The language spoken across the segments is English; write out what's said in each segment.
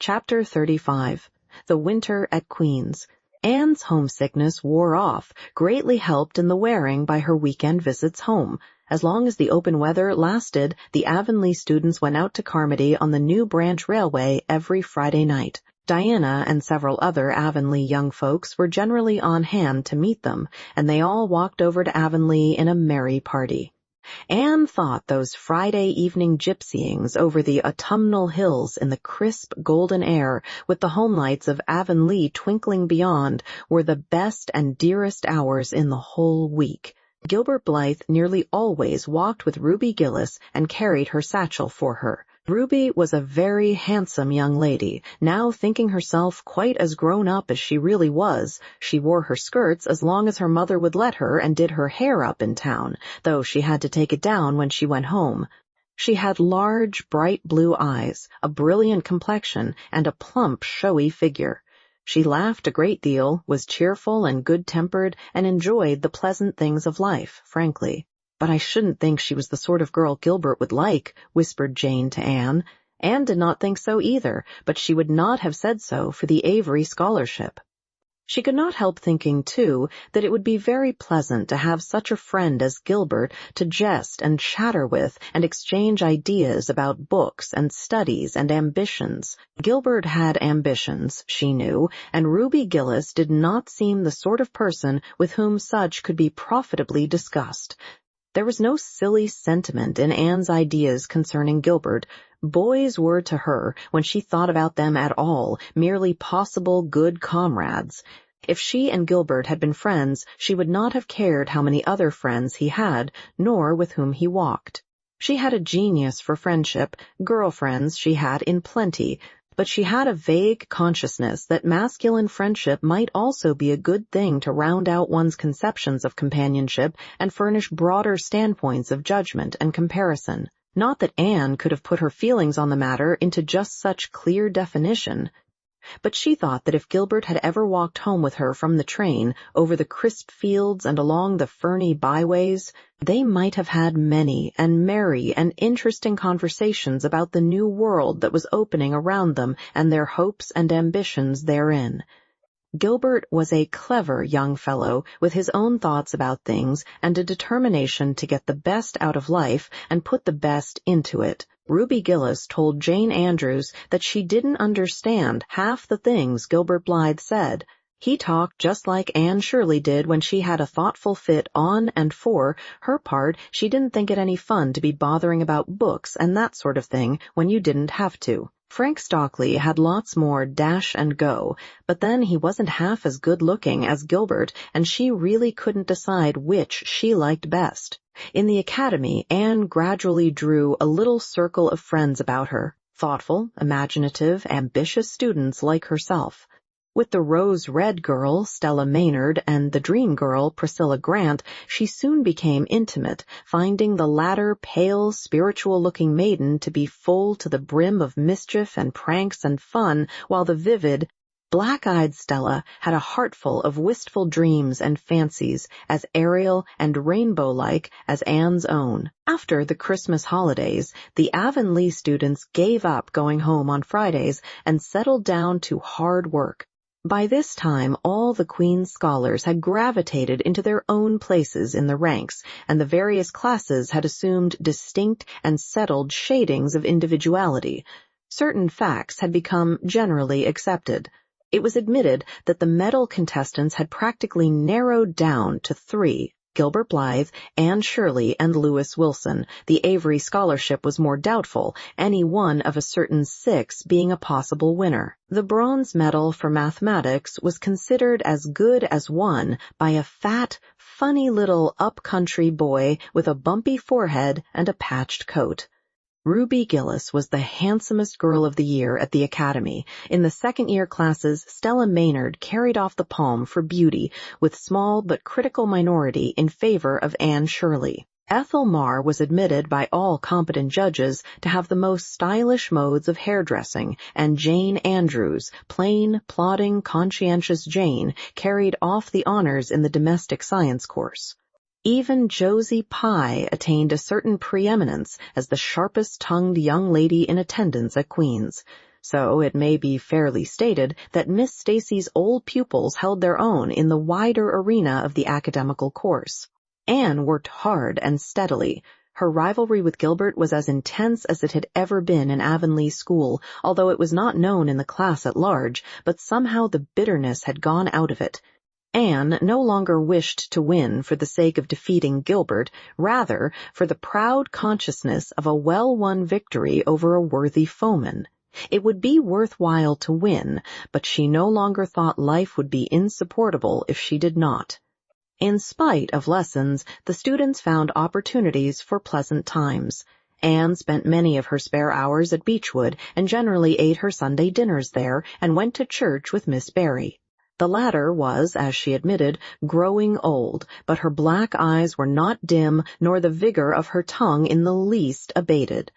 Chapter 35. The Winter at Queen's. Anne's homesickness wore off, greatly helped in the wearing by her weekend visits home. As long as the open weather lasted, the Avonlea students went out to Carmody on the New Branch Railway every Friday night. Diana and several other Avonlea young folks were generally on hand to meet them, and they all walked over to Avonlea in a merry party. Anne thought those Friday evening gypsyings over the autumnal hills in the crisp golden air with the homelights of Avonlea twinkling beyond were the best and dearest hours in the whole week. Gilbert Blythe nearly always walked with Ruby Gillis and carried her satchel for her. Ruby was a very handsome young lady, now thinking herself quite as grown up as she really was. She wore her skirts as long as her mother would let her and did her hair up in town, though she had to take it down when she went home. She had large, bright blue eyes, a brilliant complexion, and a plump, showy figure. She laughed a great deal, was cheerful and good-tempered, and enjoyed the pleasant things of life, frankly. "But I shouldn't think she was the sort of girl Gilbert would like," whispered Jane to Anne. Anne did not think so either, but she would not have said so for the Avery scholarship. She could not help thinking, too, that it would be very pleasant to have such a friend as Gilbert to jest and chatter with and exchange ideas about books and studies and ambitions. Gilbert had ambitions, she knew, and Ruby Gillis did not seem the sort of person with whom such could be profitably discussed. There was no silly sentiment in Anne's ideas concerning Gilbert. Boys were to her, when she thought about them at all, merely possible good comrades. If she and Gilbert had been friends, she would not have cared how many other friends he had, nor with whom he walked. She had a genius for friendship, girl-friends she had in plenty, but she had a vague consciousness that masculine friendship might also be a good thing to round out one's conceptions of companionship and furnish broader standpoints of judgment and comparison. Not that Anne could have put her feelings on the matter into just such clear definition. But she thought that if Gilbert had ever walked home with her from the train, over the crisp fields and along the ferny byways, they might have had many and merry and interesting conversations about the new world that was opening around them and their hopes and ambitions therein. Gilbert was a clever young fellow with his own thoughts about things and a determination to get the best out of life and put the best into it. Ruby Gillis told Jane Andrews that she didn't understand half the things Gilbert Blythe said. He talked just like Anne Shirley did when she had a thoughtful fit on and for her part. She didn't think it any fun to be bothering about books and that sort of thing when you didn't have to. Frank Stockley had lots more dash and go, but then he wasn't half as good-looking as Gilbert, and she really couldn't decide which she liked best. In the academy, Anne gradually drew a little circle of friends about her, thoughtful, imaginative, ambitious students like herself. With the rose-red girl, Stella Maynard, and the dream girl, Priscilla Grant, she soon became intimate, finding the latter pale, spiritual-looking maiden to be full to the brim of mischief and pranks and fun, while the vivid, black-eyed Stella had a heartful of wistful dreams and fancies, as aerial and rainbow-like as Anne's own. After the Christmas holidays, the Avonlea students gave up going home on Fridays and settled down to hard work. By this time, all the Queen's scholars had gravitated into their own places in the ranks, and the various classes had assumed distinct and settled shadings of individuality. Certain facts had become generally accepted. It was admitted that the medal contestants had practically narrowed down to three: Gilbert Blythe, Anne Shirley, and Lewis Wilson. The Avery scholarship was more doubtful, any one of a certain 6 being a possible winner. The bronze medal for mathematics was considered as good as won by a fat, funny little up-country boy with a bumpy forehead and a patched coat. Ruby Gillis was the handsomest girl of the year at the academy. In the second-year classes, Stella Maynard carried off the palm for beauty, with small but critical minority in favor of Anne Shirley. Ethel Marr was admitted by all competent judges to have the most stylish modes of hairdressing, and Jane Andrews, plain, plodding, conscientious Jane, carried off the honors in the domestic science course. Even Josie Pye attained a certain preeminence as the sharpest-tongued young lady in attendance at Queen's. So it may be fairly stated that Miss Stacy's old pupils held their own in the wider arena of the academical course. Anne worked hard and steadily. Her rivalry with Gilbert was as intense as it had ever been in Avonlea school, although it was not known in the class at large, but somehow the bitterness had gone out of it. Anne no longer wished to win for the sake of defeating Gilbert, rather for the proud consciousness of a well-won victory over a worthy foeman. It would be worthwhile to win, but she no longer thought life would be insupportable if she did not. In spite of lessons, the students found opportunities for pleasant times. Anne spent many of her spare hours at Beechwood and generally ate her Sunday dinners there and went to church with Miss Barry. The latter was, as she admitted, growing old, but her black eyes were not dim nor the vigor of her tongue in the least abated.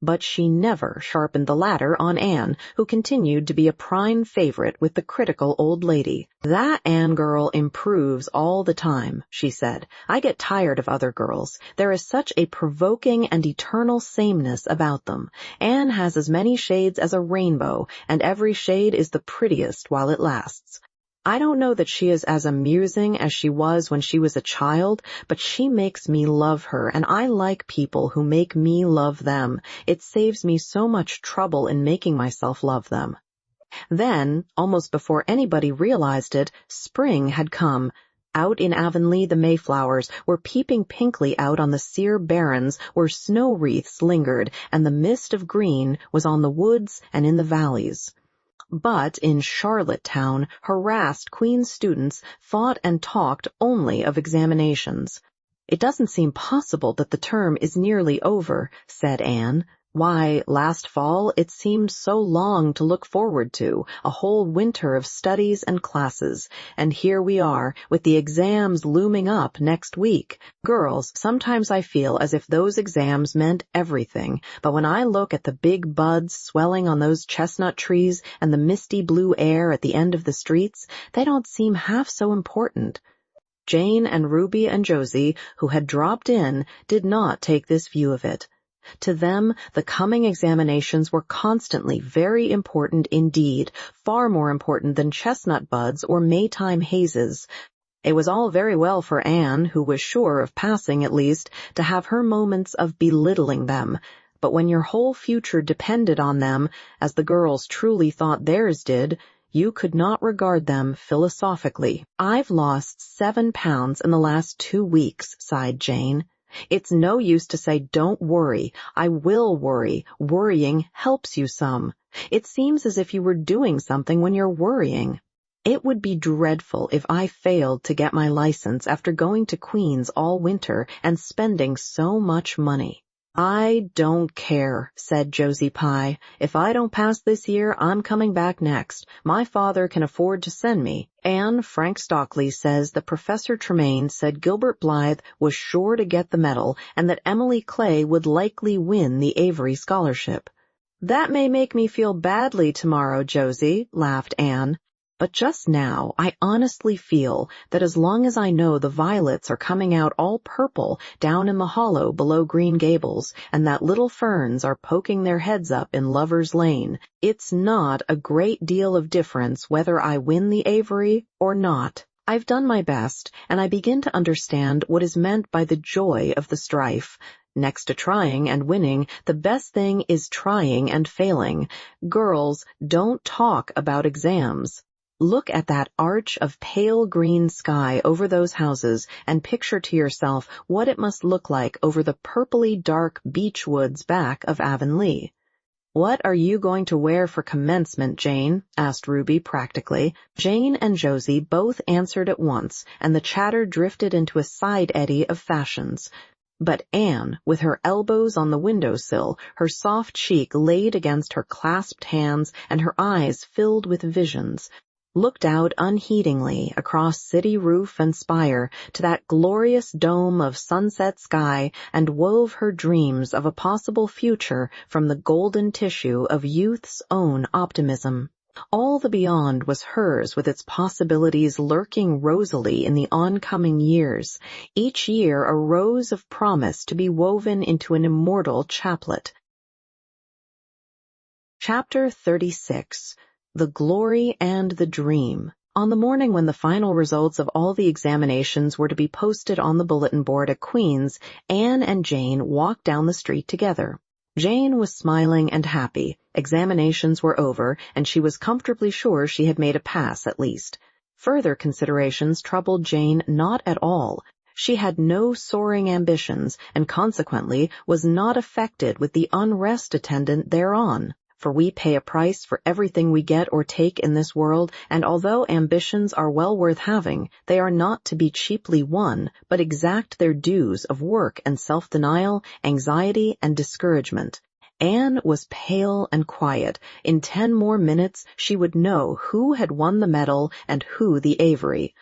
But she never sharpened the latter on Anne, who continued to be a prime favorite with the critical old lady. "That Anne girl improves all the time," she said. "I get tired of other girls. There is such a provoking and eternal sameness about them. Anne has as many shades as a rainbow, and every shade is the prettiest while it lasts. I don't know that she is as amusing as she was when she was a child, but she makes me love her, and I like people who make me love them. It saves me so much trouble in making myself love them." Then, almost before anybody realized it, spring had come. Out in Avonlea the Mayflowers were peeping pinkly out on the sere barrens where snow wreaths lingered, and the mist of green was on the woods and in the valleys. But in Charlottetown, harassed Queen's students thought and talked only of examinations. "It doesn't seem possible that the term is nearly over," said Anne. "Why, last fall it seemed so long to look forward to, a whole winter of studies and classes, and here we are, with the exams looming up next week. Girls, sometimes I feel as if those exams meant everything, but when I look at the big buds swelling on those chestnut trees and the misty blue air at the end of the streets, they don't seem half so important." Jane and Ruby and Josie, who had dropped in, did not take this view of it. To them, the coming examinations were constantly very important indeed, far more important than chestnut buds or Maytime hazes. It was all very well for Anne, who was sure of passing at least, to have her moments of belittling them, but when your whole future depended on them, as the girls truly thought theirs did, you could not regard them philosophically. "I've lost 7 pounds in the last 2 weeks, sighed Jane. "It's no use to say don't worry. I will worry. Worrying helps you some. It seems as if you were doing something when you're worrying. It would be dreadful if I failed to get my license after going to Queen's all winter and spending so much money." "I don't care," said Josie Pye. "If I don't pass this year, I'm coming back next. My father can afford to send me. And Frank Stockley says that Professor Tremaine said Gilbert Blythe was sure to get the medal and that Emily Clay would likely win the Avery scholarship." "That may make me feel badly tomorrow, Josie," laughed Anne. "But just now I honestly feel that as long as I know the violets are coming out all purple down in the hollow below Green Gables, and that little ferns are poking their heads up in Lover's Lane, it's not a great deal of difference whether I win the Avery or not. I've done my best, and I begin to understand what is meant by the joy of the strife. Next to trying and winning, the best thing is trying and failing. Girls, don't talk about exams. Look at that arch of pale green sky over those houses and picture to yourself what it must look like over the purply dark beech woods back of Avonlea." "What are you going to wear for commencement, Jane?" asked Ruby practically. Jane and Josie both answered at once, and the chatter drifted into a side eddy of fashions. But Anne, with her elbows on the window-sill, her soft cheek laid against her clasped hands, and her eyes filled with visions, looked out unheedingly across city roof and spire to that glorious dome of sunset sky and wove her dreams of a possible future from the golden tissue of youth's own optimism. All the beyond was hers with its possibilities lurking rosily in the oncoming years, each year a rose of promise to be woven into an immortal chaplet. Chapter 36. The Glory and the Dream. On the morning when the final results of all the examinations were to be posted on the bulletin board at Queen's, Anne and Jane walked down the street together. Jane was smiling and happy. Examinations were over, and she was comfortably sure she had made a pass at least. Further considerations troubled Jane not at all. She had no soaring ambitions, and consequently was not affected with the unrest attendant thereon. For we pay a price for everything we get or take in this world, and although ambitions are well worth having, they are not to be cheaply won, but exact their dues of work and self-denial, anxiety and discouragement. Anne was pale and quiet. In 10 more minutes she would know who had won the medal and who the Avery.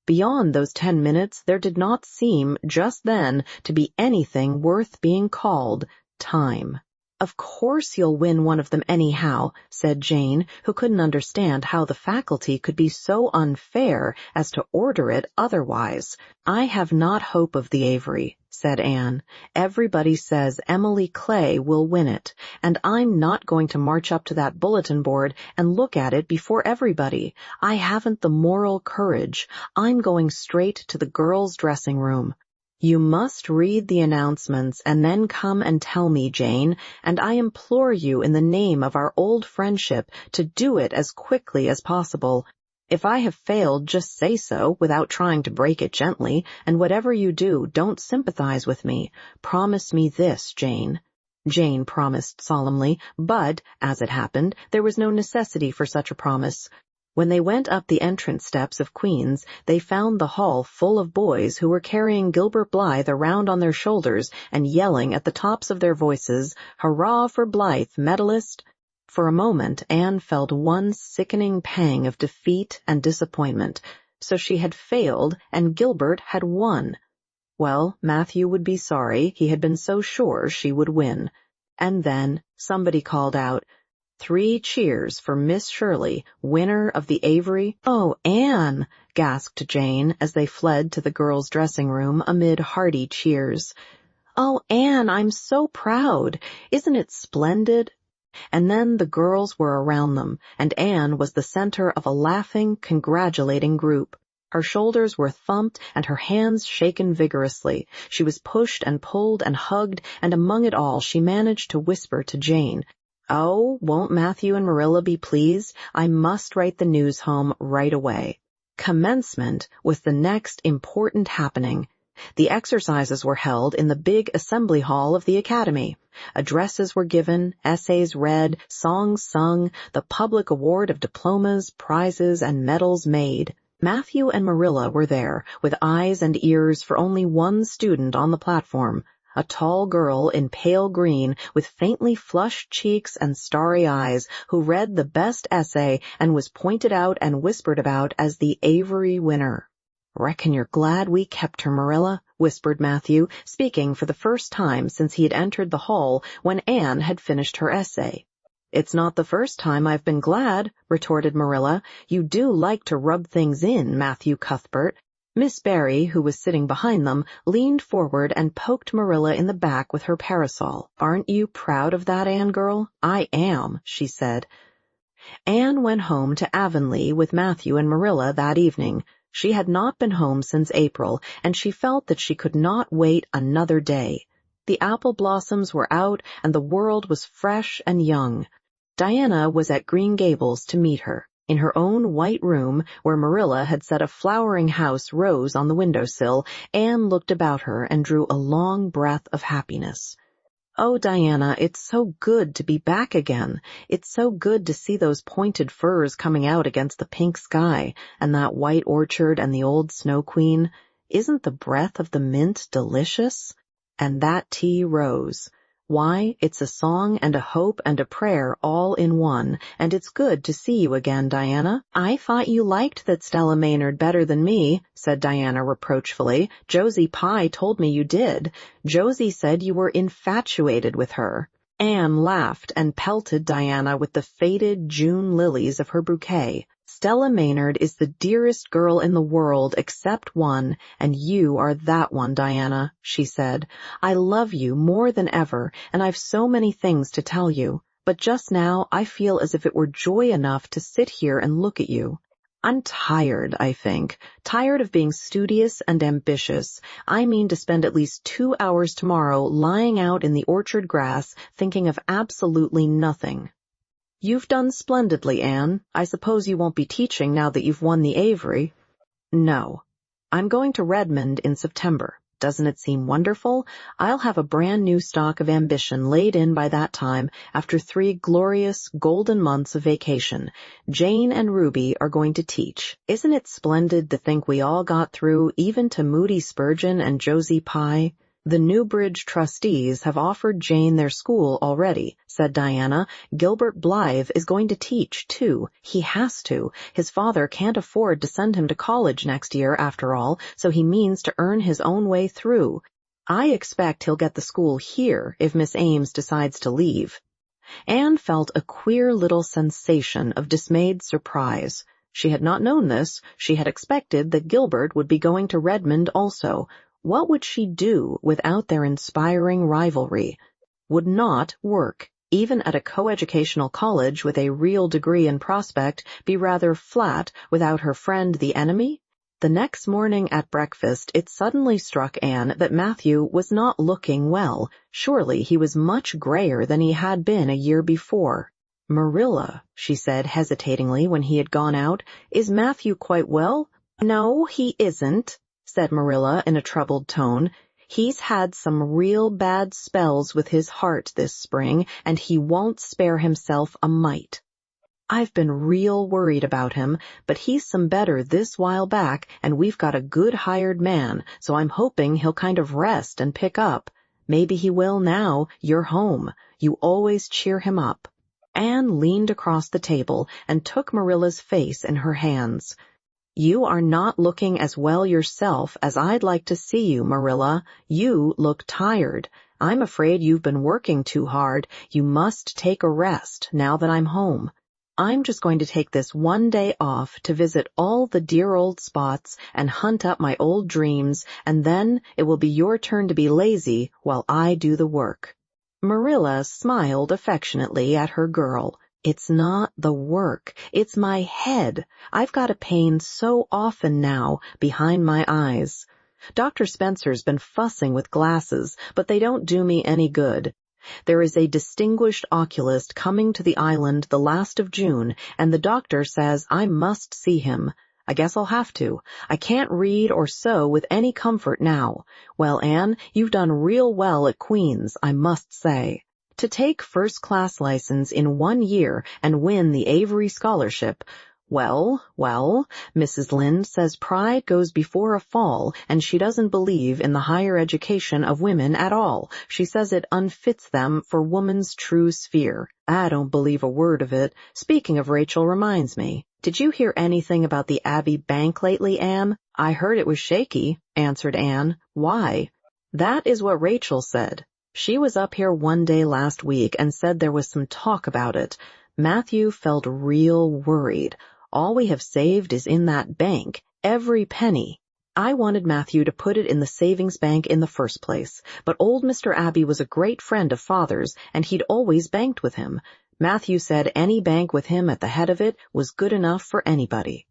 Beyond those 10 minutes there did not seem, just then, to be anything worth being called time. "Of course you'll win one of them anyhow," said Jane, who couldn't understand how the faculty could be so unfair as to order it otherwise. "I have not hope of the Avery," said Anne. "Everybody says Emily Clay will win it, and I'm not going to march up to that bulletin board and look at it before everybody. I haven't the moral courage. I'm going straight to the girls' dressing room." "You must read the announcements and then come and tell me, Jane, and I implore you in the name of our old friendship to do it as quickly as possible. If I have failed, just say so, without trying to break it gently, and whatever you do, don't sympathize with me. Promise me this, Jane." Jane promised solemnly, but, as it happened, there was no necessity for such a promise. When they went up the entrance steps of Queen's, they found the hall full of boys who were carrying Gilbert Blythe around on their shoulders and yelling at the tops of their voices, "Hurrah for Blythe, medalist!" For a moment Anne felt one sickening pang of defeat and disappointment. So she had failed and Gilbert had won. Well, Matthew would be sorry. He had been so sure she would win. And then somebody called out, "3 cheers for Miss Shirley, winner of the Avery." "Oh, Anne!" gasped Jane as they fled to the girls' dressing room amid hearty cheers. "Oh, Anne, I'm so proud. Isn't it splendid?" And then the girls were around them, and Anne was the center of a laughing, congratulating group. Her shoulders were thumped and her hands shaken vigorously. She was pushed and pulled and hugged, and among it all she managed to whisper to Jane, "Oh, won't Matthew and Marilla be pleased? I must write the news home right away." Commencement was the next important happening. The exercises were held in the big assembly hall of the academy. Addresses were given, essays read, songs sung, the public award of diplomas, prizes, and medals made. Matthew and Marilla were there, with eyes and ears for only one student on the platform. A tall girl in pale green with faintly flushed cheeks and starry eyes who read the best essay and was pointed out and whispered about as the Avery winner. "Reckon you're glad we kept her, Marilla," whispered Matthew, speaking for the first time since he had entered the hall when Anne had finished her essay. "It's not the first time I've been glad," retorted Marilla. "You do like to rub things in, Matthew Cuthbert." Miss Barry, who was sitting behind them, leaned forward and poked Marilla in the back with her parasol. "Aren't you proud of that, Anne girl?" "I am," she said. Anne went home to Avonlea with Matthew and Marilla that evening. She had not been home since April, and she felt that she could not wait another day. The apple blossoms were out, and the world was fresh and young. Diana was at Green Gables to meet her. In her own white room, where Marilla had set a flowering house rose on the windowsill, Anne looked about her and drew a long breath of happiness. "Oh, Diana, it's so good to be back again. It's so good to see those pointed firs coming out against the pink sky, and that white orchard and the old Snow Queen. Isn't the breath of the mint delicious? And that tea rose. Why, it's a song and a hope and a prayer all in one, and it's good to see you again, Diana." "I thought you liked that Stella Maynard better than me," said Diana reproachfully. "Josie Pye told me you did. Josie said you were infatuated with her." Anne laughed and pelted Diana with the faded June lilies of her bouquet. "Stella Maynard is the dearest girl in the world except one, and you are that one, Diana," she said. "I love you more than ever, and I've so many things to tell you. but just now I feel as if it were joy enough to sit here and look at you. I'm tired, I think. Tired of being studious and ambitious. I mean to spend at least 2 hours tomorrow lying out in the orchard grass thinking of absolutely nothing. You've done splendidly, Anne. I suppose you won't be teaching now that you've won the Avery. No. I'm going to Redmond in September. Doesn't it seem wonderful? I'll have a brand new stock of ambition laid in by that time after 3 glorious, golden months of vacation. Jane and Ruby are going to teach. Isn't it splendid to think we all got through, even to Moody Spurgeon and Josie Pye? The Newbridge trustees have offered Jane their school already, said Diana. Gilbert Blythe is going to teach, too. He has to. His father can't afford to send him to college next year, after all, so he means to earn his own way through. I expect he'll get the school here if Miss Ames decides to leave. Anne felt a queer little sensation of dismayed surprise. She had not known this. She had expected that Gilbert would be going to Redmond also. What would she do without their inspiring rivalry? Would not work, even at a coeducational college with a real degree in prospect, be rather flat without her friend the enemy? The next morning at breakfast it suddenly struck Anne that Matthew was not looking well. Surely he was much grayer than he had been a year before. "Marilla," she said hesitatingly when he had gone out, "is Matthew quite well?" "No, he isn't," said Marilla in a troubled tone. "He's had some real bad spells with his heart this spring, and he won't spare himself a mite. I've been real worried about him, but he's some better this while back, and we've got a good hired man, so I'm hoping he'll kind of rest and pick up. Maybe he will now. You're home. You always cheer him up." Anne leaned across the table and took Marilla's face in her hands. "You are not looking as well yourself as I'd like to see you, Marilla. You look tired. I'm afraid you've been working too hard. You must take a rest now that I'm home. I'm just going to take this one day off to visit all the dear old spots and hunt up my old dreams, and then it will be your turn to be lazy while I do the work." Marilla smiled affectionately at her girl. "It's not the work. It's my head. I've got a pain so often now behind my eyes. Dr. Spencer's been fussing with glasses, but they don't do me any good. There is a distinguished oculist coming to the island the last of June, and the doctor says I must see him. I guess I'll have to. I can't read or sew with any comfort now. Well, Anne, you've done real well at Queen's, I must say. To take first-class license in 1 year and win the Avery scholarship. Well, Mrs. Lynde says pride goes before a fall, and she doesn't believe in the higher education of women at all. She says it unfits them for woman's true sphere. I don't believe a word of it. Speaking of Rachel reminds me. Did you hear anything about the Abbey Bank lately, Anne? I heard it was shaky, answered Anne. Why? That is what Rachel said. She was up here one day last week and said there was some talk about it. Matthew felt real worried. All we have saved is in that bank, every penny. I wanted Matthew to put it in the savings bank in the first place, but old Mr. Abbey was a great friend of Father's, and he'd always banked with him. Matthew said any bank with him at the head of it was good enough for anybody.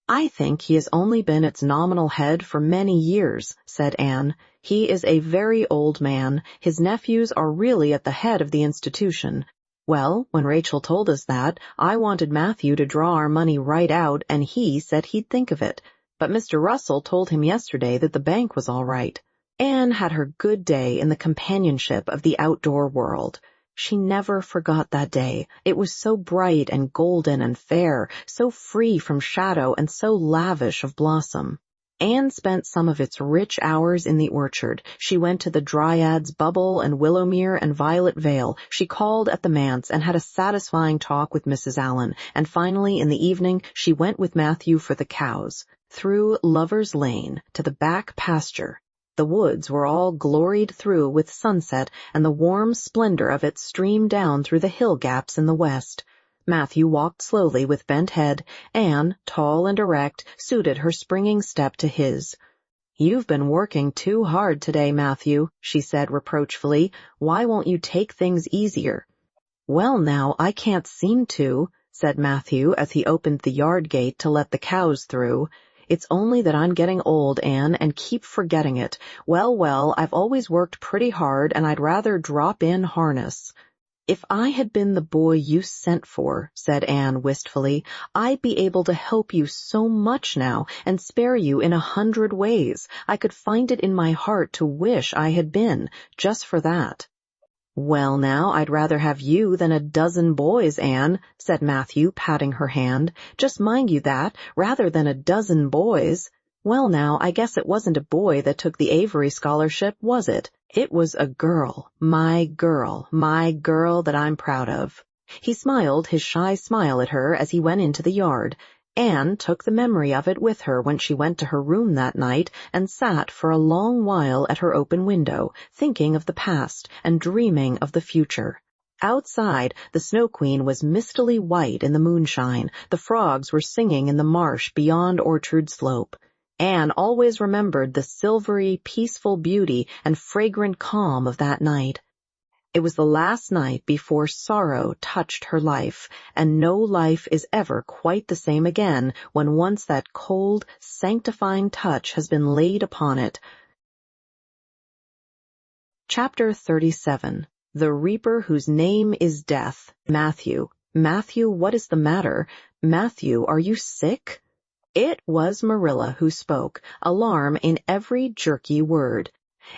I think he has only been its nominal head for many years, said Anne. He is a very old man. His nephews are really at the head of the institution. Well, when Rachel told us that, I wanted Matthew to draw our money right out, and he said he'd think of it. But Mr. Russell told him yesterday that the bank was all right. Anne had her good day in the companionship of the outdoor world. She never forgot that day. It was so bright and golden and fair, so free from shadow and so lavish of blossom. Anne spent some of its rich hours in the orchard. She went to the Dryads Bubble and Willowmere and Violet Vale. She called at the manse and had a satisfying talk with Mrs. Allen, and finally in the evening she went with Matthew for the cows, through Lover's Lane to the back pasture. The woods were all gloried through with sunset, and the warm splendor of it streamed down through the hill gaps in the west. Matthew walked slowly with bent head. Anne, tall and erect, suited her springing step to his. "You've been working too hard today, Matthew," she said reproachfully. "Why won't you take things easier?" "Well, now, I can't seem to," said Matthew as he opened the yard gate to let the cows through. "It's only that I'm getting old, Anne, and keep forgetting it. Well, I've always worked pretty hard, and I'd rather drop in harness." "If I had been the boy you sent for," said Anne wistfully, "I'd be able to help you so much now and spare you in 100 ways. I could find it in my heart to wish I had been, just for that." "Well, now, I'd rather have you than a dozen boys, Anne," said Matthew, patting her hand. "Just mind you that, rather than a dozen boys. Well, now, I guess it wasn't a boy that took the Avery scholarship, was it? It was a girl, my girl that I'm proud of." He smiled his shy smile at her as he went into the yard. Anne took the memory of it with her when she went to her room that night and sat for a long while at her open window, thinking of the past and dreaming of the future. Outside, the Snow Queen was mistily white in the moonshine. The frogs were singing in the marsh beyond Orchard Slope. Anne always remembered the silvery, peaceful beauty and fragrant calm of that night. It was the last night before sorrow touched her life, and no life is ever quite the same again when once that cold, sanctifying touch has been laid upon it. Chapter 37. The Reaper Whose Name is Death. Matthew, what is the matter? Matthew, are you sick? It was Marilla who spoke, alarm in every jerky word.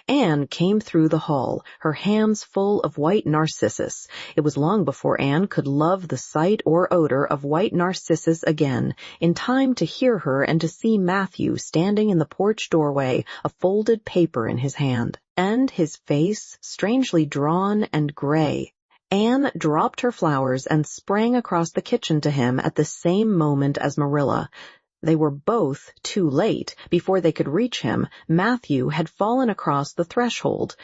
Anne came through the hall, her hands full of white narcissus. It was long before Anne could love the sight or odor of white narcissus again, in time to hear her and to see Matthew standing in the porch doorway, a folded paper in his hand, and his face strangely drawn and gray. Anne dropped her flowers and sprang across the kitchen to him at the same moment as Marilla. They were both too late. Before they could reach him, Matthew had fallen across the threshold.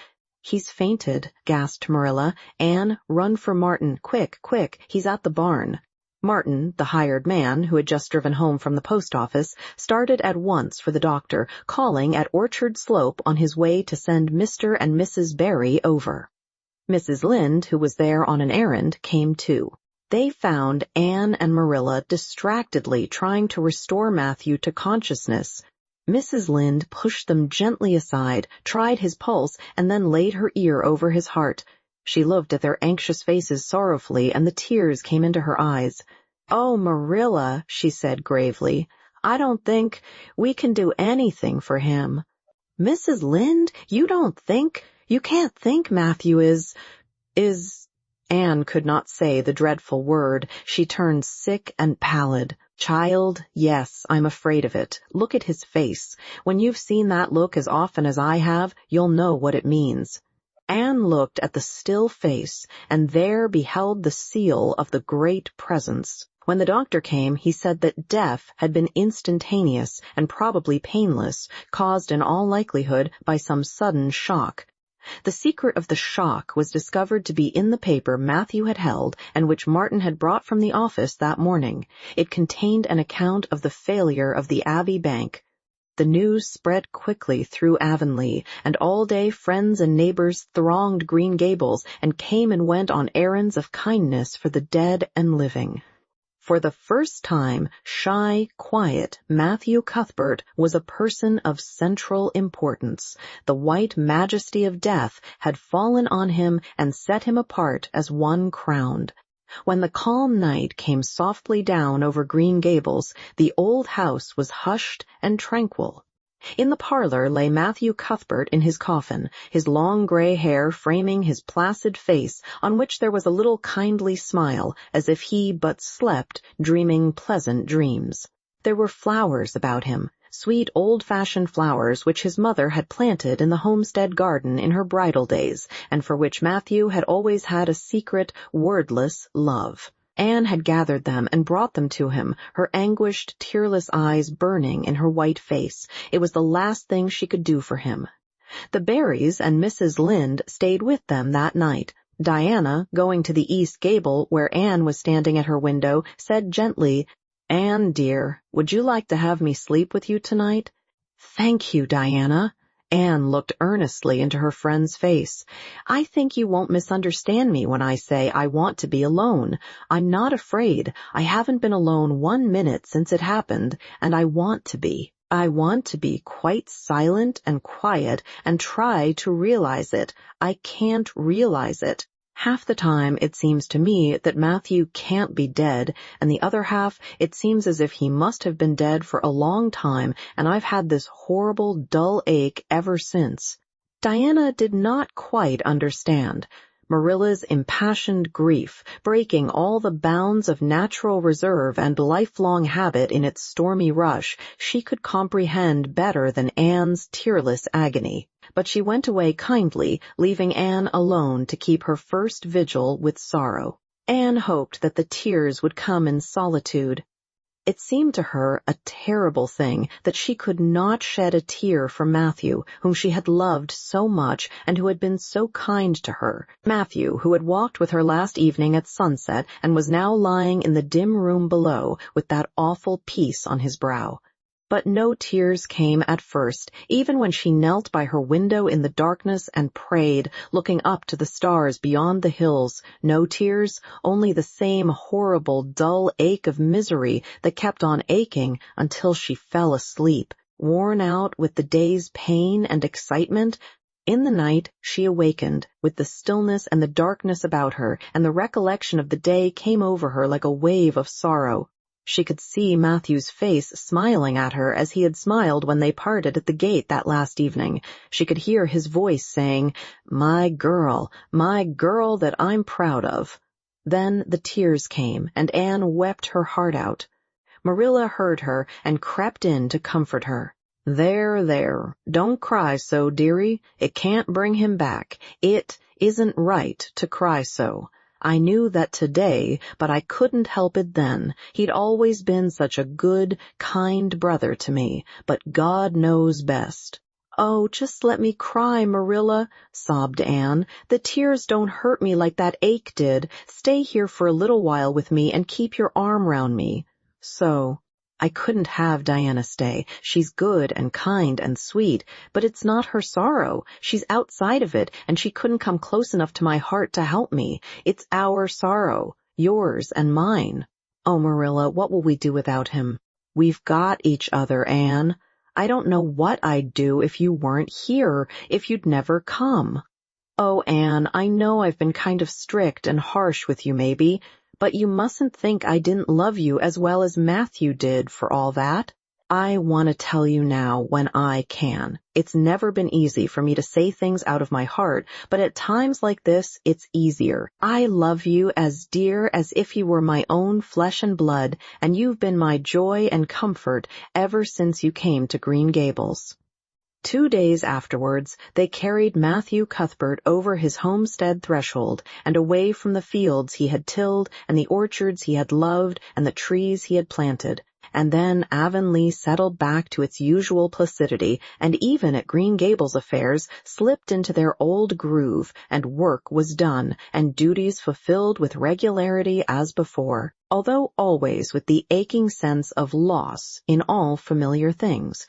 "He's fainted," gasped Marilla. "Anne, run for Martin. Quick, he's at the barn." Martin, the hired man, who had just driven home from the post office, started at once for the doctor, calling at Orchard Slope on his way to send Mr. and Mrs. Barry over. Mrs. Lynde, who was there on an errand, came too. They found Anne and Marilla distractedly trying to restore Matthew to consciousness. Mrs. Lynde pushed them gently aside, tried his pulse, and then laid her ear over his heart. She looked at their anxious faces sorrowfully, and the tears came into her eyes. "Oh, Marilla," she said gravely, "I don't think we can do anything for him." "Mrs. Lynde, you can't think Matthew is... Anne could not say the dreadful word. She turned sick and pallid. "Child, yes, I'm afraid of it. Look at his face. When you've seen that look as often as I have, you'll know what it means." Anne looked at the still face, and there beheld the seal of the Great Presence. When the doctor came, he said that death had been instantaneous and probably painless, caused in all likelihood by some sudden shock. The secret of the shock was discovered to be in the paper Matthew had held and which Martin had brought from the office that morning. It contained an account of the failure of the Abbey Bank. The news spread quickly through Avonlea, and all day friends and neighbors thronged Green Gables and came and went on errands of kindness for the dead and living. For the first time, shy, quiet Matthew Cuthbert was a person of central importance. The white majesty of death had fallen on him and set him apart as one crowned. When the calm night came softly down over Green Gables, the old house was hushed and tranquil. In the parlor lay Matthew Cuthbert in his coffin, his long gray hair framing his placid face, on which there was a little kindly smile, as if he but slept, dreaming pleasant dreams. There were flowers about him, sweet old-fashioned flowers which his mother had planted in the homestead garden in her bridal days, and for which Matthew had always had a secret, wordless love. Anne had gathered them and brought them to him, her anguished, tearless eyes burning in her white face. It was the last thing she could do for him. The Barrys and Mrs. Lynde stayed with them that night. Diana, going to the east gable where Anne was standing at her window, said gently, "Anne, dear, would you like to have me sleep with you tonight?" "Thank you, Diana." Anne looked earnestly into her friend's face. "I think you won't misunderstand me when I say I want to be alone. I'm not afraid. I haven't been alone 1 minute since it happened, and I want to be. I want to be quite silent and quiet and try to realize it. I can't realize it. Half the time it seems to me that Matthew can't be dead, and the other half it seems as if he must have been dead for a long time, and I've had this horrible, dull ache ever since." Diana did not quite understand. Marilla's impassioned grief, breaking all the bounds of natural reserve and lifelong habit in its stormy rush, she could comprehend better than Anne's tearless agony. But she went away kindly, leaving Anne alone to keep her first vigil with sorrow. Anne hoped that the tears would come in solitude. It seemed to her a terrible thing that she could not shed a tear for Matthew, whom she had loved so much and who had been so kind to her. Matthew, who had walked with her last evening at sunset and was now lying in the dim room below with that awful peace on his brow. But no tears came at first, even when she knelt by her window in the darkness and prayed, looking up to the stars beyond the hills. No tears, only the same horrible, dull ache of misery that kept on aching until she fell asleep, worn out with the day's pain and excitement. In the night she awakened, with the stillness and the darkness about her, and the recollection of the day came over her like a wave of sorrow. She could see Matthew's face smiling at her as he had smiled when they parted at the gate that last evening. She could hear his voice saying, my girl that I'm proud of." Then the tears came, and Anne wept her heart out. Marilla heard her and crept in to comfort her. There, don't cry so, dearie. It can't bring him back. It isn't right to cry so. I knew that today, but I couldn't help it then. He'd always been such a good, kind brother to me, but God knows best." "Oh, just let me cry, Marilla," sobbed Anne. "The tears don't hurt me like that ache did. Stay here for a little while with me and keep your arm round me." "So, I couldn't have Diana stay. She's good and kind and sweet, but it's not her sorrow. She's outside of it, and she couldn't come close enough to my heart to help me. It's our sorrow, yours and mine. Oh, Marilla, what will we do without him? We've got each other, Anne. I don't know what I'd do if you weren't here, if you'd never come." "Oh, Anne, I know I've been kind of strict and harsh with you maybe, but you mustn't think I didn't love you as well as Matthew did for all that. I want to tell you now when I can. It's never been easy for me to say things out of my heart, but at times like this, it's easier. I love you as dear as if you were my own flesh and blood, and you've been my joy and comfort ever since you came to Green Gables." 2 days afterwards, they carried Matthew Cuthbert over his homestead threshold and away from the fields he had tilled and the orchards he had loved and the trees he had planted. And then Avonlea settled back to its usual placidity, and even at Green Gables affairs slipped into their old groove, and work was done and duties fulfilled with regularity as before, although always with the aching sense of loss in all familiar things.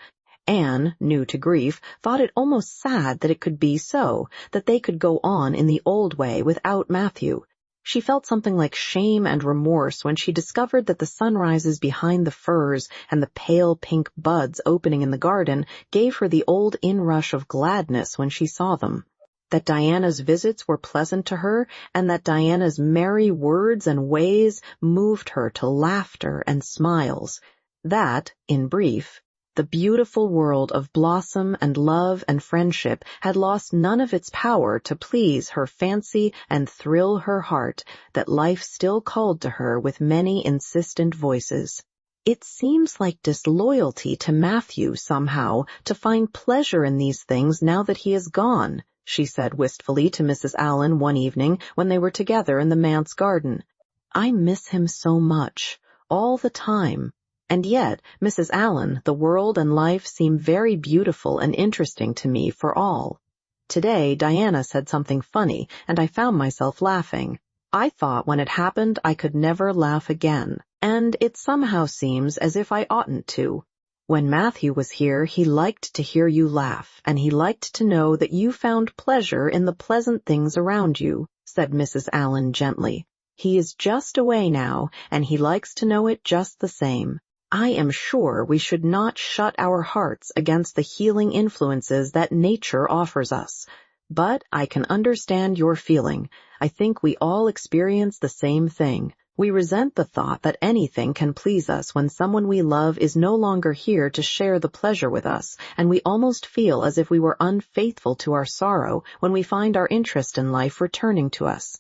Anne, new to grief, thought it almost sad that it could be so, that they could go on in the old way without Matthew. She felt something like shame and remorse when she discovered that the sunrises behind the firs and the pale pink buds opening in the garden gave her the old inrush of gladness when she saw them. That Diana's visits were pleasant to her, and that Diana's merry words and ways moved her to laughter and smiles. That, in brief, the beautiful world of blossom and love and friendship had lost none of its power to please her fancy and thrill her heart, that life still called to her with many insistent voices. "It seems like disloyalty to Matthew, somehow, to find pleasure in these things now that he is gone," she said wistfully to Mrs. Allen one evening when they were together in the manse garden. "I miss him so much, all the time. And yet, Mrs. Allen, the world and life seem very beautiful and interesting to me for all. Today Diana said something funny, and I found myself laughing. I thought when it happened I could never laugh again, and it somehow seems as if I oughtn't to. When Matthew was here, he liked to hear you laugh, and he liked to know that you found pleasure in the pleasant things around you," said Mrs. Allen gently. "He is just away now, and he likes to know it just the same. I am sure we should not shut our hearts against the healing influences that nature offers us. But I can understand your feeling. I think we all experience the same thing. We resent the thought that anything can please us when someone we love is no longer here to share the pleasure with us, and we almost feel as if we were unfaithful to our sorrow when we find our interest in life returning to us.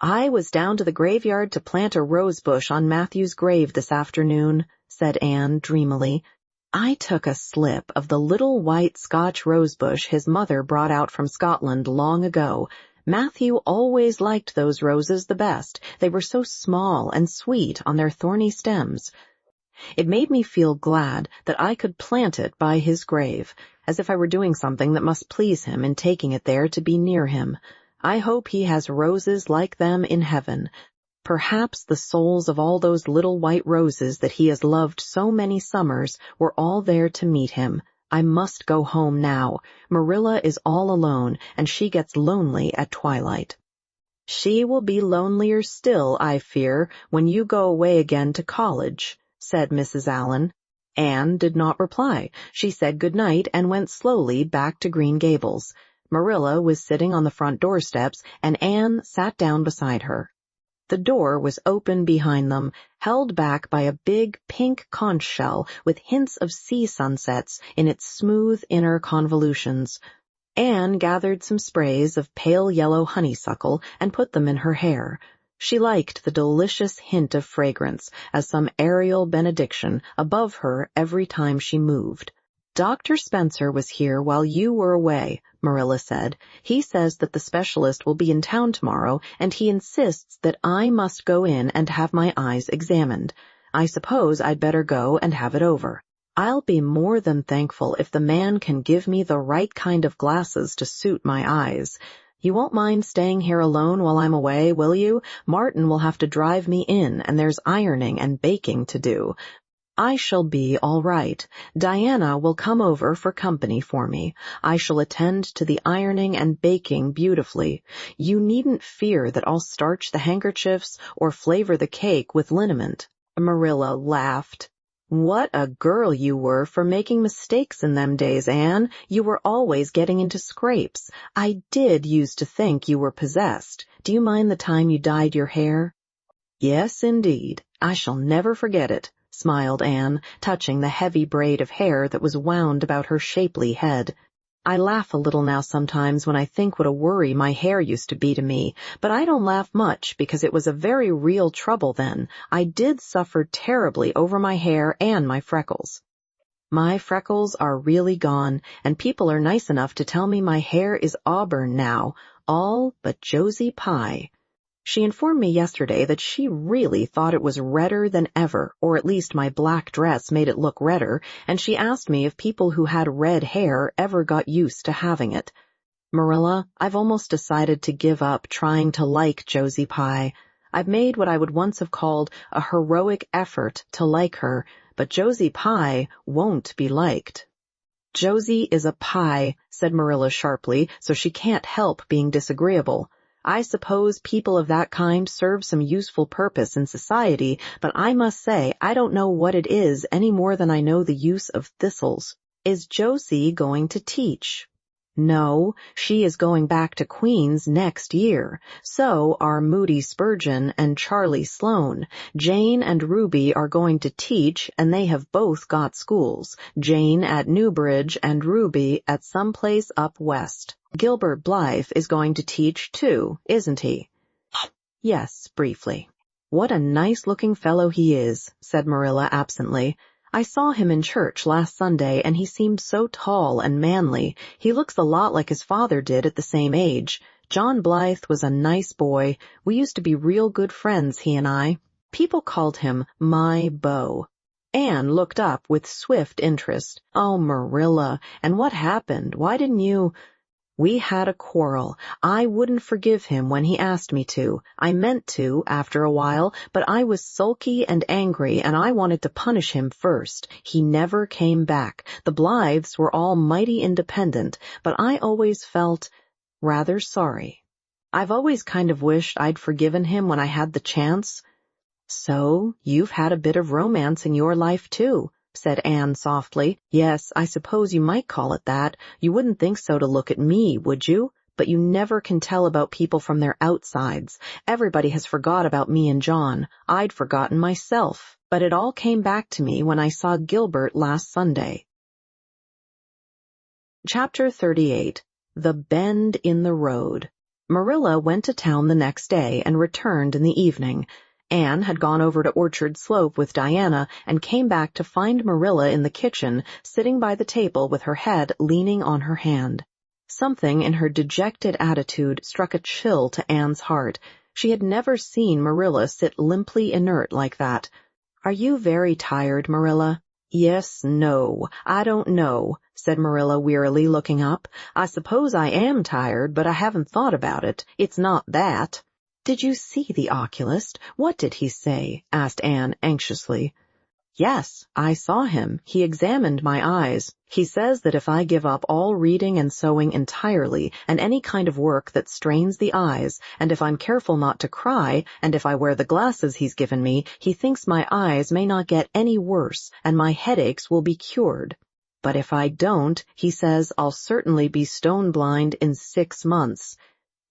I was down to the graveyard to plant a rose bush on Matthew's grave this afternoon," said Anne dreamily. "I took a slip of the little white Scotch rosebush his mother brought out from Scotland long ago. Matthew always liked those roses the best. They were so small and sweet on their thorny stems. It made me feel glad that I could plant it by his grave, as if I were doing something that must please him in taking it there to be near him. I hope he has roses like them in heaven. Perhaps the souls of all those little white roses that he has loved so many summers were all there to meet him. I must go home now. Marilla is all alone, and she gets lonely at twilight." "She will be lonelier still, I fear, when you go away again to college," said Mrs. Allen. Anne did not reply. She said good night and went slowly back to Green Gables. Marilla was sitting on the front doorsteps, and Anne sat down beside her. The door was open behind them, held back by a big pink conch shell with hints of sea sunsets in its smooth inner convolutions. Anne gathered some sprays of pale yellow honeysuckle and put them in her hair. She liked the delicious hint of fragrance, as some aerial benediction, above her every time she moved. "Dr. Spencer was here while you were away," Marilla said. "He says that the specialist will be in town tomorrow, and he insists that I must go in and have my eyes examined. I suppose I'd better go and have it over. I'll be more than thankful if the man can give me the right kind of glasses to suit my eyes. You won't mind staying here alone while I'm away, will you? Martin will have to drive me in, and there's ironing and baking to do. I shall be all right. Diana will come over for company for me. I shall attend to the ironing and baking beautifully. You needn't fear that I'll starch the handkerchiefs or flavor the cake with liniment." Marilla laughed. "What a girl you were for making mistakes in them days, Anne. You were always getting into scrapes. I did used to think you were possessed. Do you mind the time you dyed your hair?" "Yes, indeed. I shall never forget it," smiled Anne, touching the heavy braid of hair that was wound about her shapely head. "I laugh a little now sometimes when I think what a worry my hair used to be to me, but I don't laugh much because it was a very real trouble then. I did suffer terribly over my hair and my freckles. My freckles are really gone, and people are nice enough to tell me my hair is auburn now, all but Josie Pye. She informed me yesterday that she really thought it was redder than ever, or at least my black dress made it look redder, and she asked me if people who had red hair ever got used to having it. Marilla, I've almost decided to give up trying to like Josie Pye. I've made what I would once have called a heroic effort to like her, but Josie Pye won't be liked." "Josie is a Pye," said Marilla sharply, "so she can't help being disagreeable. I suppose people of that kind serve some useful purpose in society, but I must say I don't know what it is any more than I know the use of thistles. Is Josie going to teach?" "No, she is going back to Queen's next year. So are Moody Spurgeon and Charlie Sloane. Jane and Ruby are going to teach, and they have both got schools, Jane at Newbridge and Ruby at some place up west. Gilbert Blythe is going to teach, too, isn't he?" "Yes, briefly." "What a nice-looking fellow he is," said Marilla absently. "I saw him in church last Sunday, and he seemed so tall and manly. He looks a lot like his father did at the same age. John Blythe was a nice boy. We used to be real good friends, he and I. People called him my beau." Anne looked up with swift interest. "Oh, Marilla, and what happened? Why didn't you—" We had a quarrel. I wouldn't forgive him when he asked me to. I meant to, after a while, but I was sulky and angry, and I wanted to punish him first. He never came back. The Blythes were all mighty independent, but I always felt rather sorry. I've always kind of wished I'd forgiven him when I had the chance. So, you've had a bit of romance in your life, too, said Anne softly. Yes, I suppose you might call it that. You wouldn't think so to look at me, would you? But you never can tell about people from their outsides. Everybody has forgot about me and John. I'd forgotten myself. But it all came back to me when I saw Gilbert last Sunday. Chapter 38. The Bend in the Road. Marilla went to town the next day and returned in the evening. Anne had gone over to Orchard Slope with Diana and came back to find Marilla in the kitchen, sitting by the table with her head leaning on her hand. Something in her dejected attitude struck a chill to Anne's heart. She had never seen Marilla sit limply inert like that. "Are you very tired, Marilla?" "Yes, no, I don't know," said Marilla wearily, looking up. "I suppose I am tired, but I haven't thought about it. It's not that." "Did you see the oculist? What did he say?" asked Anne anxiously. "Yes, I saw him. He examined my eyes. He says that if I give up all reading and sewing entirely, and any kind of work that strains the eyes, and if I'm careful not to cry, and if I wear the glasses he's given me, he thinks my eyes may not get any worse, and my headaches will be cured. But if I don't, he says I'll certainly be stone blind in 6 months.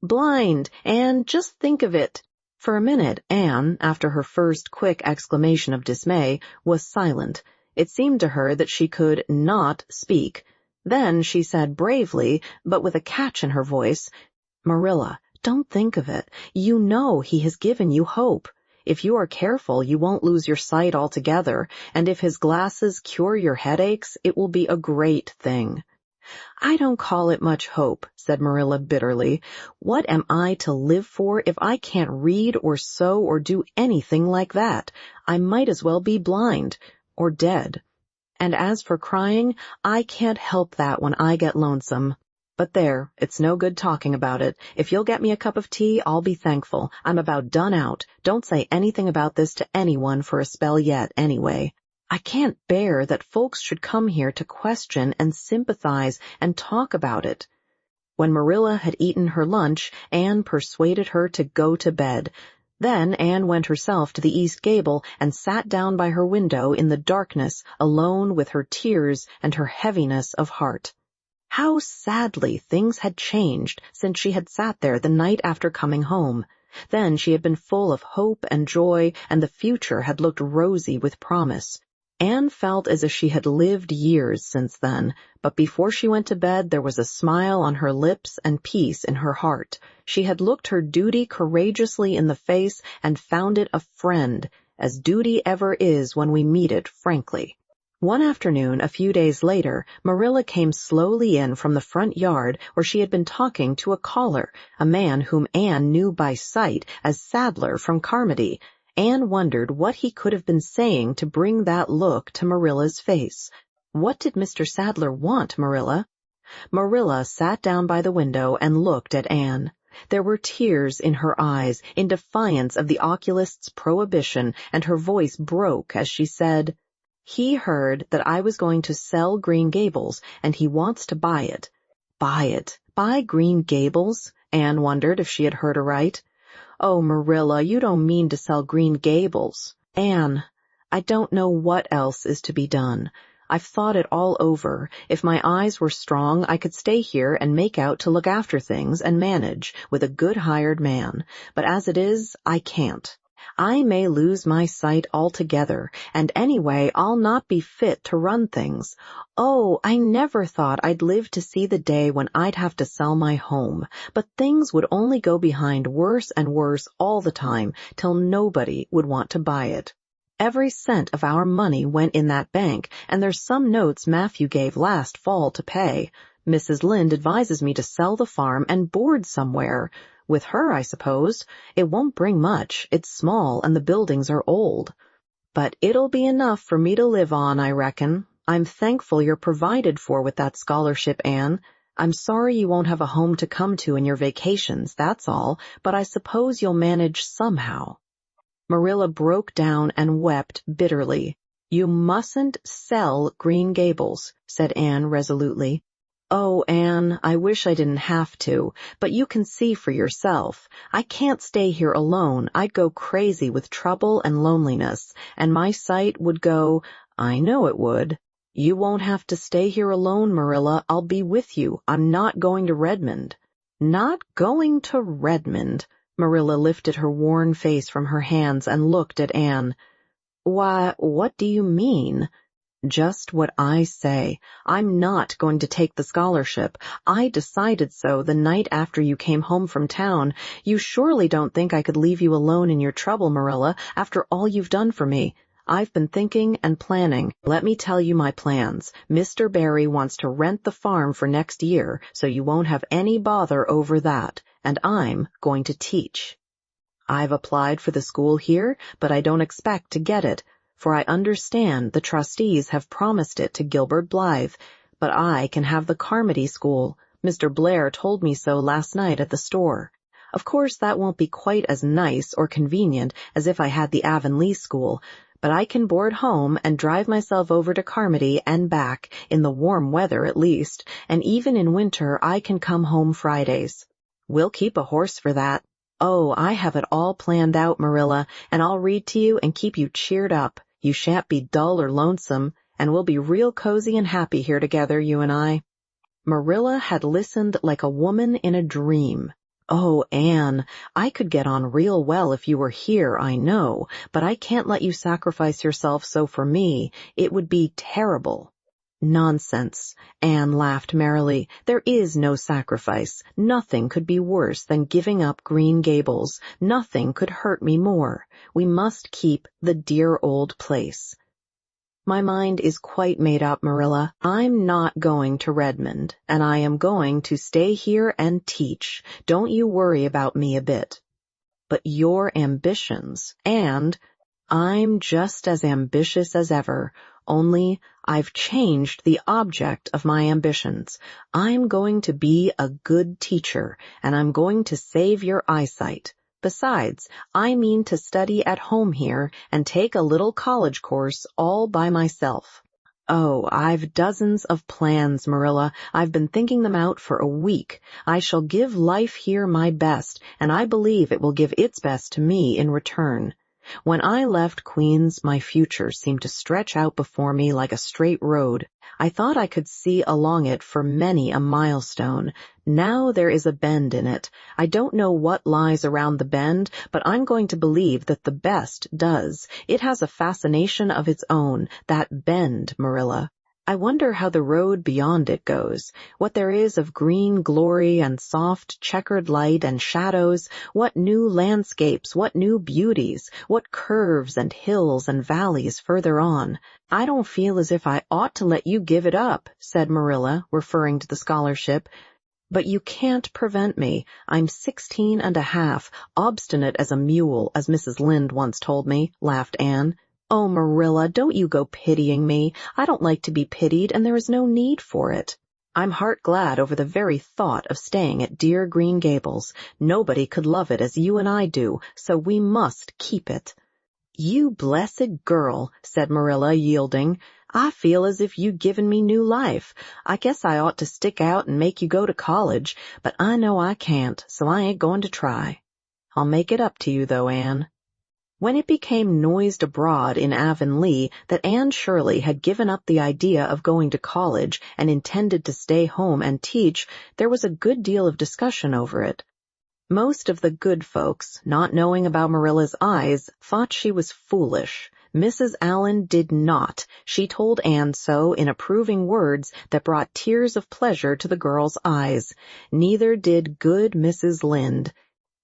Blind! Anne, just think of it!" For a minute, Anne, after her first quick exclamation of dismay, was silent. It seemed to her that she could not speak. Then she said bravely, but with a catch in her voice, "Marilla, don't think of it. You know he has given you hope. If you are careful, you won't lose your sight altogether, and if his glasses cure your headaches, it will be a great thing." "I don't call it much hope," said Marilla bitterly. "What am I to live for if I can't read or sew or do anything like that? I might as well be blind or dead. And as for crying, I can't help that when I get lonesome. But there, it's no good talking about it. If you'll get me a cup of tea, I'll be thankful. I'm about done out. Don't say anything about this to anyone for a spell yet, anyway. I can't bear that folks should come here to question and sympathize and talk about it." When Marilla had eaten her lunch, Anne persuaded her to go to bed. Then Anne went herself to the east gable and sat down by her window in the darkness, alone with her tears and her heaviness of heart. How sadly things had changed since she had sat there the night after coming home. Then she had been full of hope and joy, and the future had looked rosy with promise. Anne felt as if she had lived years since then, but before she went to bed there was a smile on her lips and peace in her heart. She had looked her duty courageously in the face and found it a friend, as duty ever is when we meet it frankly. One afternoon, a few days later, Marilla came slowly in from the front yard where she had been talking to a caller, a man whom Anne knew by sight as Sadler from Carmody. Anne wondered what he could have been saying to bring that look to Marilla's face. What did Mr. Sadler want, Marilla? Marilla sat down by the window and looked at Anne. There were tears in her eyes, in defiance of the oculist's prohibition, and her voice broke as she said, "He heard that I was going to sell Green Gables, and he wants to buy it." Buy it? Buy Green Gables? Anne wondered if she had heard aright. "Oh, Marilla, you don't mean to sell Green Gables." "Anne, I don't know what else is to be done. I've thought it all over. If my eyes were strong, I could stay here and make out to look after things and manage with a good hired man. But as it is, I can't. I may lose my sight altogether, and anyway, I'll not be fit to run things. Oh, I never thought I'd live to see the day when I'd have to sell my home, but things would only go behind worse and worse all the time, till nobody would want to buy it. Every cent of our money went in that bank, and there's some notes Matthew gave last fall to pay. Mrs. Lynde advises me to sell the farm and board somewhere. With her, I suppose. It won't bring much. It's small, and the buildings are old. But it'll be enough for me to live on, I reckon. I'm thankful you're provided for with that scholarship, Anne. I'm sorry you won't have a home to come to in your vacations, that's all, but I suppose you'll manage somehow." Marilla broke down and wept bitterly. "You mustn't sell Green Gables," said Anne resolutely. "Oh, Anne, I wish I didn't have to, but you can see for yourself. I can't stay here alone. I'd go crazy with trouble and loneliness, and my sight would go—" "I know it would. You won't have to stay here alone, Marilla. I'll be with you. I'm not going to Redmond." "Not going to Redmond?" Marilla lifted her worn face from her hands and looked at Anne. "Why, what do you mean?" "Just what I say. I'm not going to take the scholarship. I decided so the night after you came home from town. You surely don't think I could leave you alone in your trouble, Marilla, after all you've done for me. I've been thinking and planning. Let me tell you my plans. Mr. Barry wants to rent the farm for next year, so you won't have any bother over that, and I'm going to teach. I've applied for the school here, but I don't expect to get it, for I understand the trustees have promised it to Gilbert Blythe, but I can have the Carmody School. Mr. Blair told me so last night at the store. Of course, that won't be quite as nice or convenient as if I had the Avonlea School, but I can board home and drive myself over to Carmody and back, in the warm weather at least, and even in winter I can come home Fridays. We'll keep a horse for that. Oh, I have it all planned out, Marilla, and I'll read to you and keep you cheered up. You shan't be dull or lonesome, and we'll be real cozy and happy here together, you and I." Marilla had listened like a woman in a dream. "Oh, Anne, I could get on real well if you were here, I know, but I can't let you sacrifice yourself so for me. It would be terrible." "Nonsense," Anne laughed merrily. "There is no sacrifice. Nothing could be worse than giving up Green Gables. Nothing could hurt me more. We must keep the dear old place." "My mind is quite made up, Marilla. I'm not going to Redmond, and I am going to stay here and teach. Don't you worry about me a bit." "But your ambitions, and—" "I'm just as ambitious as ever, only I've changed the object of my ambitions. I'm going to be a good teacher, and I'm going to save your eyesight. Besides, I mean to study at home here and take a little college course all by myself." "Oh, I've dozens of plans, Marilla. I've been thinking them out for a week. I shall give life here my best, and I believe it will give its best to me in return. When I left Queens, my future seemed to stretch out before me like a straight road. I thought I could see along it for many a milestone. Now there is a bend in it. I don't know what lies around the bend, but I'm going to believe that the best does. It has a fascination of its own, that bend, Marilla. I wonder how the road beyond it goes, what there is of green glory and soft checkered light and shadows, what new landscapes, what new beauties, what curves and hills and valleys further on. I don't feel as if I ought to let you give it up," said Marilla, referring to the scholarship. "But you can't prevent me. I'm 16 and a half, obstinate as a mule, as Mrs. Lynde once told me," laughed Anne. "Oh, Marilla, don't you go pitying me. I don't like to be pitied, and there is no need for it. I'm heart glad over the very thought of staying at dear Green Gables. Nobody could love it as you and I do, so we must keep it." "You blessed girl," said Marilla, yielding. "I feel as if you'd given me new life. I guess I ought to stick out and make you go to college, but I know I can't, so I ain't going to try. I'll make it up to you, though, Anne." When it became noised abroad in Avonlea that Anne Shirley had given up the idea of going to college and intended to stay home and teach, there was a good deal of discussion over it. Most of the good folks, not knowing about Marilla's eyes, thought she was foolish. Mrs. Allen did not. She told Anne so in approving words that brought tears of pleasure to the girl's eyes. Neither did good Mrs. Lynde.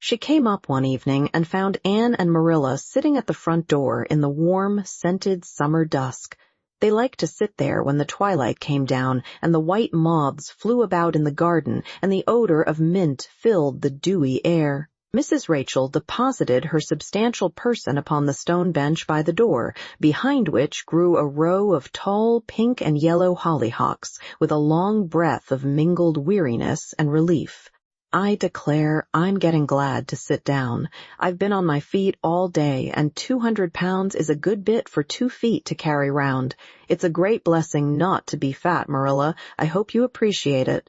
She came up one evening and found Anne and Marilla sitting at the front door in the warm, scented summer dusk. They liked to sit there when the twilight came down and the white moths flew about in the garden and the odor of mint filled the dewy air. Mrs. Rachel deposited her substantial person upon the stone bench by the door, behind which grew a row of tall pink and yellow hollyhocks, with a long breath of mingled weariness and relief. I declare I'm getting glad to sit down. I've been on my feet all day, and 200 pounds is a good bit for 2 feet to carry round. It's a great blessing not to be fat, Marilla. I hope you appreciate it.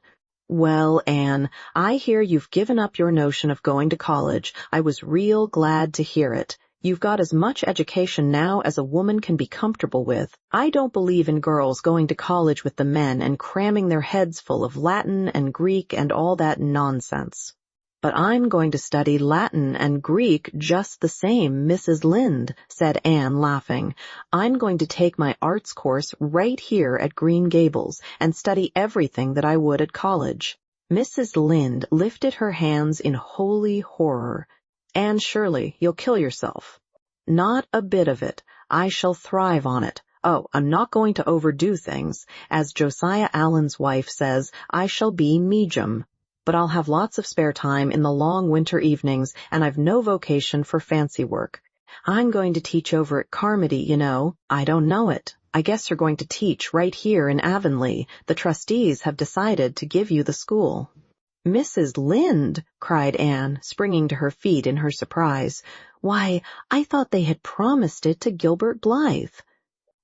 Well, Anne, I hear you've given up your notion of going to college. I was real glad to hear it. You've got as much education now as a woman can be comfortable with. I don't believe in girls going to college with the men and cramming their heads full of Latin and Greek and all that nonsense. But I'm going to study Latin and Greek just the same, Mrs. Lynde, said Anne, laughing. I'm going to take my arts course right here at Green Gables and study everything that I would at college. Mrs. Lynde lifted her hands in holy horror. Anne Shirley, you'll kill yourself. Not a bit of it. I shall thrive on it. Oh, I'm not going to overdo things. As Josiah Allen's wife says, I shall be medium. But I'll have lots of spare time in the long winter evenings, and I've no vocation for fancy work. I'm going to teach over at Carmody, you know. I don't know it. I guess you're going to teach right here in Avonlea. The trustees have decided to give you the school. Mrs. Lynde, cried Anne, springing to her feet in her surprise. Why, I thought they had promised it to Gilbert Blythe.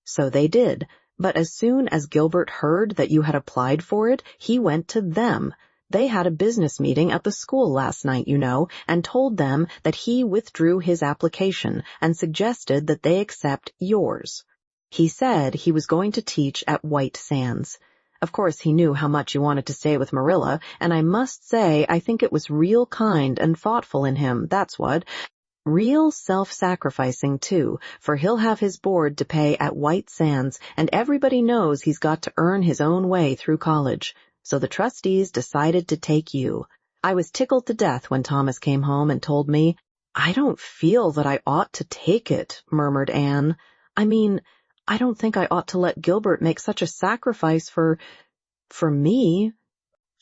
So they did, but as soon as Gilbert heard that you had applied for it, he went to them. They had a business meeting at the school last night, you know, and told them that he withdrew his application and suggested that they accept yours. He said he was going to teach at White Sands. Of course, he knew how much you wanted to stay with Marilla, and I must say I think it was real kind and thoughtful in him, that's what. Real self-sacrificing, too, for he'll have his board to pay at White Sands, and everybody knows he's got to earn his own way through college. So the trustees decided to take you. I was tickled to death when Thomas came home and told me. I don't feel that I ought to take it, murmured Anne. I mean, I don't think I ought to let Gilbert make such a sacrifice for me.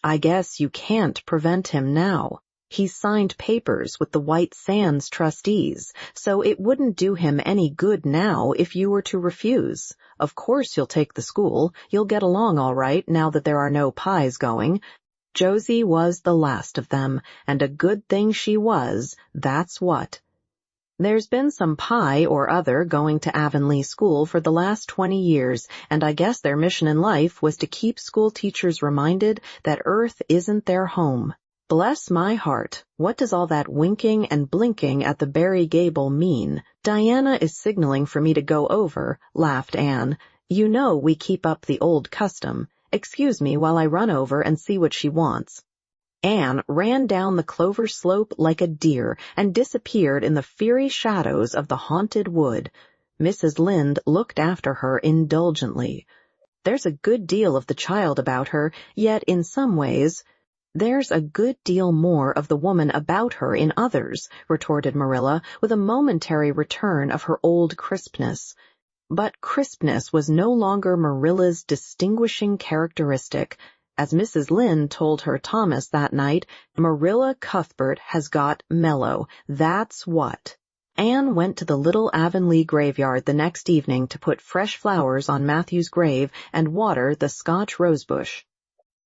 I guess you can't prevent him now. He's signed papers with the White Sands trustees, so it wouldn't do him any good now if you were to refuse. Of course you'll take the school. You'll get along all right now that there are no pies going. Josie was the last of them, and a good thing she was, that's what. There's been some pie or other going to Avonlea School for the last 20 years, and I guess their mission in life was to keep school teachers reminded that Earth isn't their home. Bless my heart, what does all that winking and blinking at the Barry Gable mean? Diana is signaling for me to go over, laughed Anne. You know we keep up the old custom. Excuse me while I run over and see what she wants. Anne ran down the clover slope like a deer and disappeared in the fiery shadows of the haunted wood. Mrs. Lynde looked after her indulgently. There's a good deal of the child about her, yet in some ways— There's a good deal more of the woman about her in others, retorted Marilla, with a momentary return of her old crispness. But crispness was no longer Marilla's distinguishing characteristic. As Mrs. Lynde told her Thomas that night, Marilla Cuthbert has got mellow, that's what. Anne went to the little Avonlea graveyard the next evening to put fresh flowers on Matthew's grave and water the Scotch rosebush.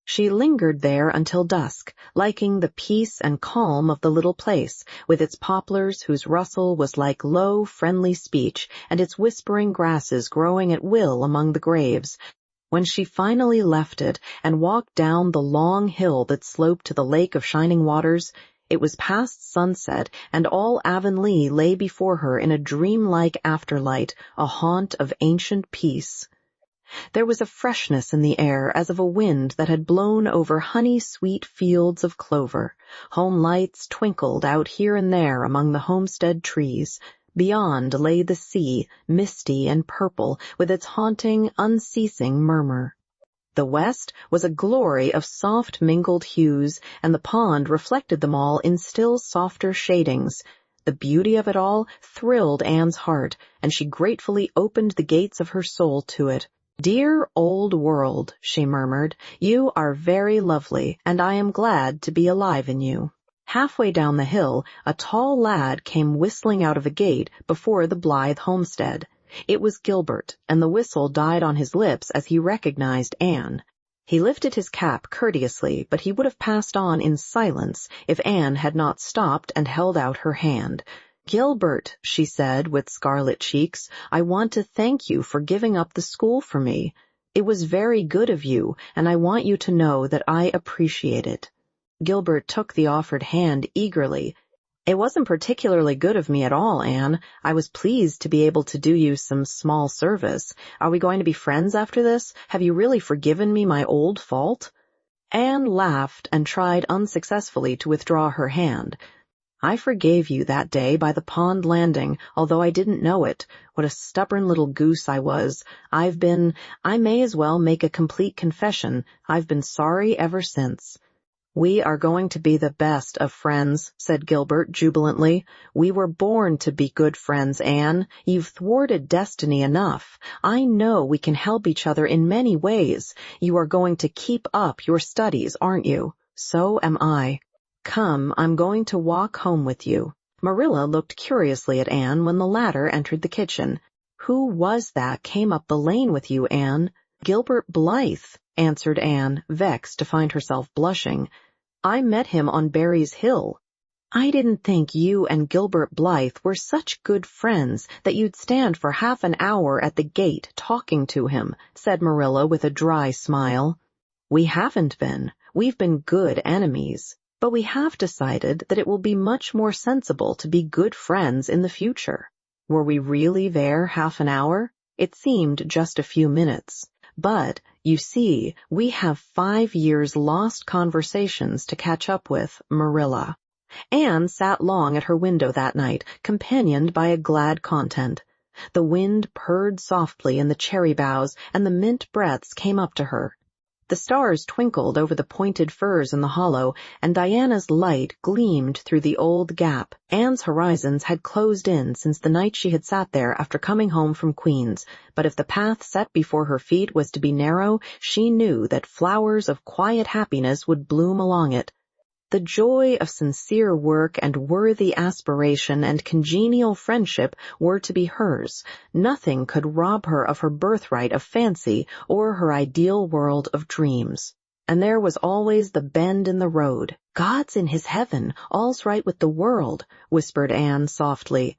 She lingered there until dusk, liking the peace and calm of the little place, with its poplars whose rustle was like low, friendly speech, and its whispering grasses growing at will among the graves. When she finally left it and walked down the long hill that sloped to the Lake of Shining Waters, it was past sunset, and all Avonlea lay before her in a dreamlike afterlight, a haunt of ancient peace. There was a freshness in the air as of a wind that had blown over honey-sweet fields of clover. Home lights twinkled out here and there among the homestead trees. Beyond lay the sea, misty and purple, with its haunting, unceasing murmur. The west was a glory of soft mingled hues, and the pond reflected them all in still softer shadings. The beauty of it all thrilled Anne's heart, and she gratefully opened the gates of her soul to it. "Dear old world," she murmured, "you are very lovely, and I am glad to be alive in you." Halfway down the hill, a tall lad came whistling out of a gate before the Blythe homestead. It was Gilbert, and the whistle died on his lips as he recognized Anne. He lifted his cap courteously, but he would have passed on in silence if Anne had not stopped and held out her hand. "Gilbert," she said with scarlet cheeks, "I want to thank you for giving up the school for me. It was very good of you, and I want you to know that I appreciate it." Gilbert took the offered hand eagerly. "It wasn't particularly good of me at all, Anne. I was pleased to be able to do you some small service. Are we going to be friends after this? Have you really forgiven me my old fault?" Anne laughed and tried unsuccessfully to withdraw her hand. "I forgave you that day by the pond landing, although I didn't know it. What a stubborn little goose I was. I may as well make a complete confession. I've been sorry ever since." "We are going to be the best of friends," said Gilbert jubilantly. "We were born to be good friends, Anne. You've thwarted destiny enough. I know we can help each other in many ways. You are going to keep up your studies, aren't you? So am I. Come, I'm going to walk home with you." Marilla looked curiously at Anne when the latter entered the kitchen. "Who was that came up the lane with you, Anne?" "Gilbert Blythe," answered Anne, vexed to find herself blushing. "I met him on Barry's Hill." "I didn't think you and Gilbert Blythe were such good friends that you'd stand for half an hour at the gate talking to him," said Marilla with a dry smile. "We haven't been. We've been good enemies. But we have decided that it will be much more sensible to be good friends in the future." Were we really there half an hour? It seemed just a few minutes. But, you see, we have 5 years' lost conversations to catch up with, Marilla. Anne sat long at her window that night, companioned by a glad content. The wind purred softly in the cherry boughs, and the mint breaths came up to her. The stars twinkled over the pointed firs in the hollow, and Diana's light gleamed through the old gap. Anne's horizons had closed in since the night she had sat there after coming home from Queen's, but if the path set before her feet was to be narrow, she knew that flowers of quiet happiness would bloom along it. The joy of sincere work and worthy aspiration and congenial friendship were to be hers. Nothing could rob her of her birthright of fancy or her ideal world of dreams. And there was always the bend in the road. "God's in his heaven. All's right with the world," whispered Anne softly.